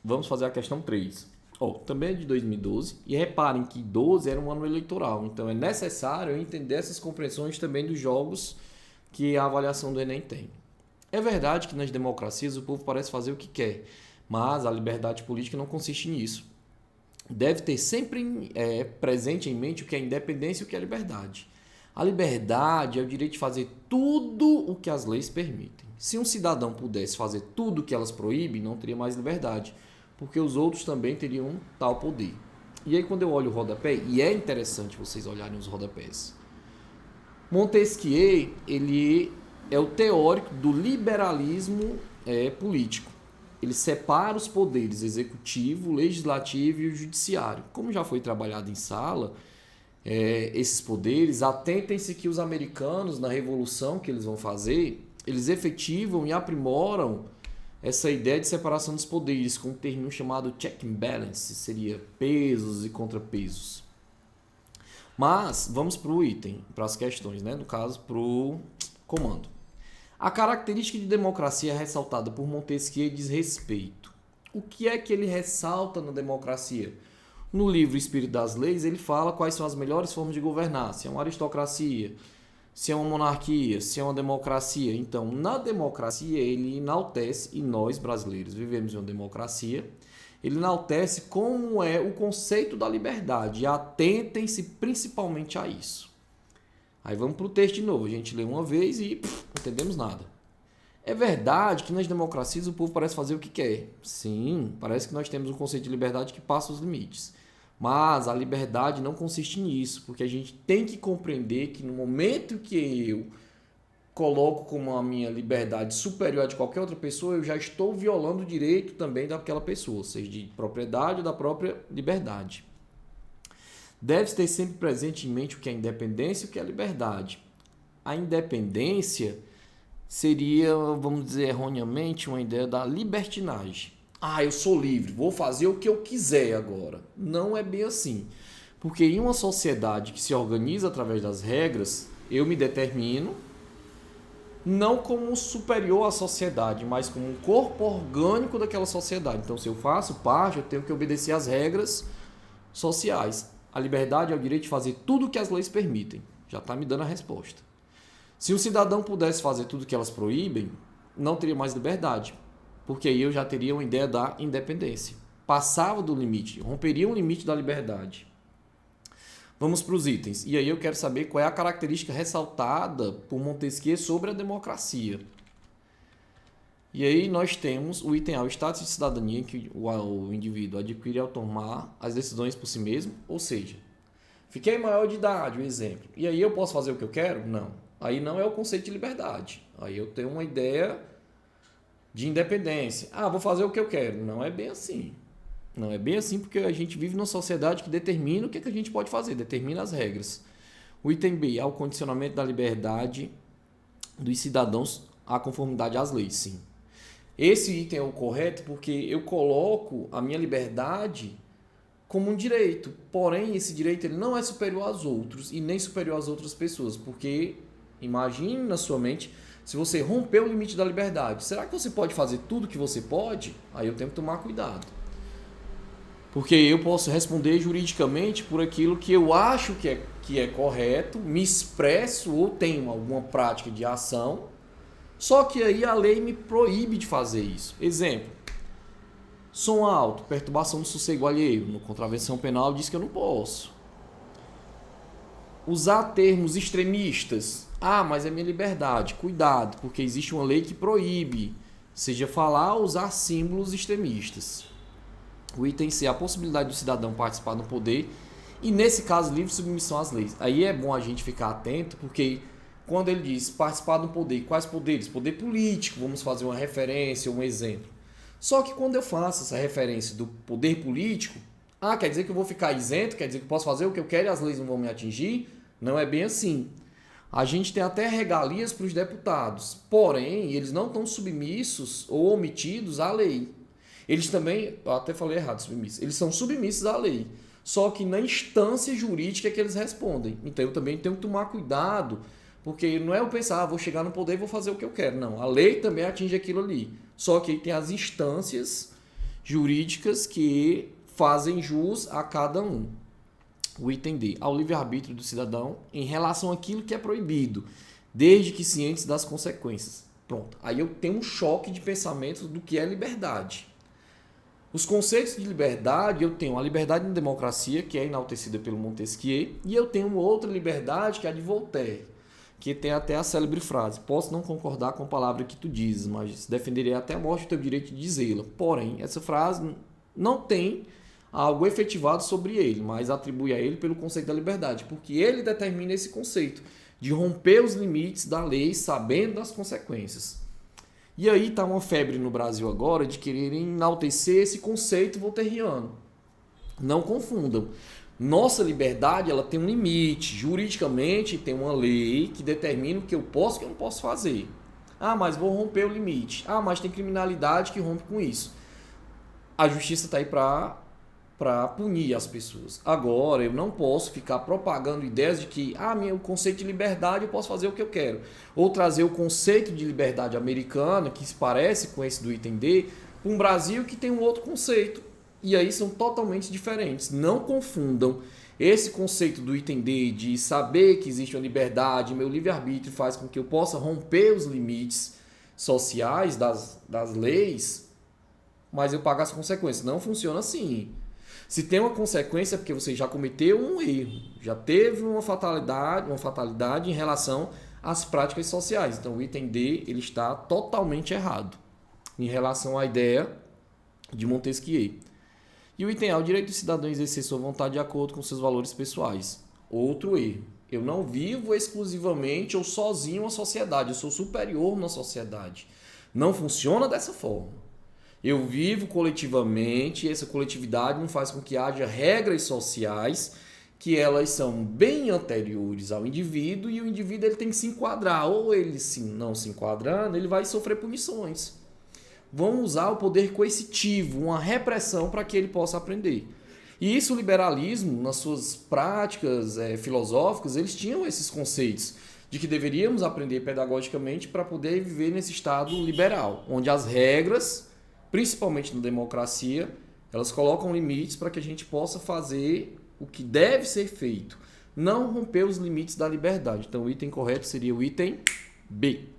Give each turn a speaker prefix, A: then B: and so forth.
A: Vamos fazer a questão 3. Também é de 2012. E reparem que 12 era um ano eleitoral. Então é necessário eu entender essas compreensões também dos jogos que a avaliação do Enem tem. É verdade que nas democracias o povo parece fazer o que quer, mas a liberdade política não consiste nisso. Deve ter sempre presente em mente o que é independência e o que é liberdade. A liberdade é o direito de fazer tudo o que as leis permitem. Se um cidadão pudesse fazer tudo o que elas proíbem, não teria mais liberdade, porque os outros também teriam tal poder. E aí quando eu olho o rodapé, e é interessante vocês olharem os rodapés, Montesquieu, ele é o teórico do liberalismo político. Ele separa os poderes executivo, legislativo e o judiciário. Como já foi trabalhado em sala, esses poderes, atentem-se que os americanos, na revolução que eles vão fazer, eles efetivam e aprimoram essa ideia de separação dos poderes com um termo chamado check and balance, seria pesos e contrapesos. Mas vamos para o item, para as questões, né? No caso, para o comando. A característica de democracia ressaltada por Montesquieu diz respeito. O que é que ele ressalta na democracia? No livro Espírito das Leis, ele fala quais são as melhores formas de governar, se é uma aristocracia, se é uma monarquia, se é uma democracia. Então, na democracia, ele enaltece, e nós brasileiros vivemos em uma democracia, ele enaltece como é o conceito da liberdade. E atentem-se principalmente a isso. Aí vamos para o texto de novo. A gente lê uma vez e não entendemos nada. É verdade que nas democracias o povo parece fazer o que quer. Sim, parece que nós temos um conceito de liberdade que passa os limites. Mas a liberdade não consiste nisso, porque a gente tem que compreender que no momento que eu coloco como a minha liberdade superior a de qualquer outra pessoa, eu já estou violando o direito também daquela pessoa, seja de propriedade ou da própria liberdade. Deve-se ter sempre presente em mente o que é independência e o que é liberdade. A independência seria, vamos dizer erroneamente, uma ideia da libertinagem. Eu sou livre, vou fazer o que eu quiser agora. Não é bem assim. Porque em uma sociedade que se organiza através das regras, eu me determino não como superior à sociedade, mas como um corpo orgânico daquela sociedade. Então, se eu faço parte, eu tenho que obedecer às regras sociais. A liberdade é o direito de fazer tudo o que as leis permitem. Já está me dando a resposta. Se um cidadão pudesse fazer tudo o que elas proíbem, não teria mais liberdade, porque aí eu já teria uma ideia da independência. Passava do limite, romperia um limite da liberdade. Vamos para os itens. E aí eu quero saber qual é a característica ressaltada por Montesquieu sobre a democracia. E aí nós temos o item A, o status de cidadania, em que o indivíduo adquire ao tomar as decisões por si mesmo, ou seja, fiquei maior de idade, um exemplo. E aí eu posso fazer o que eu quero? Não. Aí não é o conceito de liberdade. Aí eu tenho uma ideia de independência. Vou fazer o que eu quero. Não é bem assim. Não é bem assim porque a gente vive numa sociedade que determina o que a gente pode fazer, determina as regras. O item B é o condicionamento da liberdade dos cidadãos à conformidade às leis, sim. Esse item é o correto porque eu coloco a minha liberdade como um direito. Porém, esse direito ele não é superior aos outros e nem superior às outras pessoas. Porque, imagine na sua mente, se você romper o limite da liberdade, será que você pode fazer tudo que você pode? Aí eu tenho que tomar cuidado. Porque eu posso responder juridicamente por aquilo que eu acho que é correto, me expresso ou tenho alguma prática de ação, só que aí a lei me proíbe de fazer isso. Exemplo, som alto, perturbação do sossego alheio. No contravenção penal diz que eu não posso. Usar termos extremistas. Mas é minha liberdade. Cuidado, porque existe uma lei que proíbe, seja falar ou usar símbolos extremistas. O item C, a possibilidade do cidadão participar do poder e, nesse caso, livre submissão às leis. Aí é bom a gente ficar atento, porque quando ele diz participar do poder, quais poderes? Poder político, vamos fazer uma referência, um exemplo. Só que quando eu faço essa referência do poder político, quer dizer que eu vou ficar isento, quer dizer que eu posso fazer o que eu quero e as leis não vão me atingir? Não é bem assim. A gente tem até regalias para os deputados, porém, eles não estão submissos ou omitidos à lei. Eles também, eu até falei errado, submissos, eles são submissos à lei, só que na instância jurídica que eles respondem. Então eu também tenho que tomar cuidado, porque não é eu pensar, vou chegar no poder e vou fazer o que eu quero. Não, a lei também atinge aquilo ali, só que tem as instâncias jurídicas que fazem jus a cada um. O item D, ao livre-arbítrio do cidadão em relação àquilo que é proibido, desde que cientes das consequências. Pronto. Aí eu tenho um choque de pensamento do que é liberdade. Os conceitos de liberdade, eu tenho a liberdade na democracia, que é enaltecida pelo Montesquieu, e eu tenho uma outra liberdade, que é a de Voltaire, que tem até a célebre frase: posso não concordar com a palavra que tu dizes, mas defenderei até a morte o teu direito de dizê-la. Porém, essa frase não tem algo efetivado sobre ele, mas atribui a ele pelo conceito da liberdade, porque ele determina esse conceito de romper os limites da lei sabendo das consequências. E aí está uma febre no Brasil agora de quererem enaltecer esse conceito voltairiano. Não confundam. Nossa liberdade, ela tem um limite. Juridicamente tem uma lei que determina o que eu posso e o que eu não posso fazer. Ah, mas vou romper o limite. Ah, mas tem criminalidade que rompe com isso. A justiça está aí para punir as pessoas. Agora, eu não posso ficar propagando ideias de que meu conceito de liberdade eu posso fazer o que eu quero. Ou trazer o conceito de liberdade americana, que se parece com esse do item D, para um Brasil que tem um outro conceito. E aí são totalmente diferentes. Não confundam esse conceito do item D de saber que existe uma liberdade, meu livre-arbítrio faz com que eu possa romper os limites sociais das leis, mas eu pago as consequências. Não funciona assim. Se tem uma consequência é porque você já cometeu um erro, já teve uma fatalidade em relação às práticas sociais. Então o item D ele está totalmente errado em relação à ideia de Montesquieu. E o item A, o direito do cidadão a exercer sua vontade de acordo com seus valores pessoais. Outro erro. Eu não vivo exclusivamente ou sozinho na sociedade, eu sou superior na sociedade. Não funciona dessa forma. Eu vivo coletivamente e essa coletividade não faz com que haja regras sociais que elas são bem anteriores ao indivíduo e o indivíduo ele tem que se enquadrar. Ou ele não se enquadrando, ele vai sofrer punições. Vão usar o poder coercitivo, uma repressão para que ele possa aprender. E isso o liberalismo, nas suas práticas filosóficas, eles tinham esses conceitos de que deveríamos aprender pedagogicamente para poder viver nesse estado liberal, onde as regras, principalmente na democracia, elas colocam limites para que a gente possa fazer o que deve ser feito, não romper os limites da liberdade. Então o item correto seria o item B.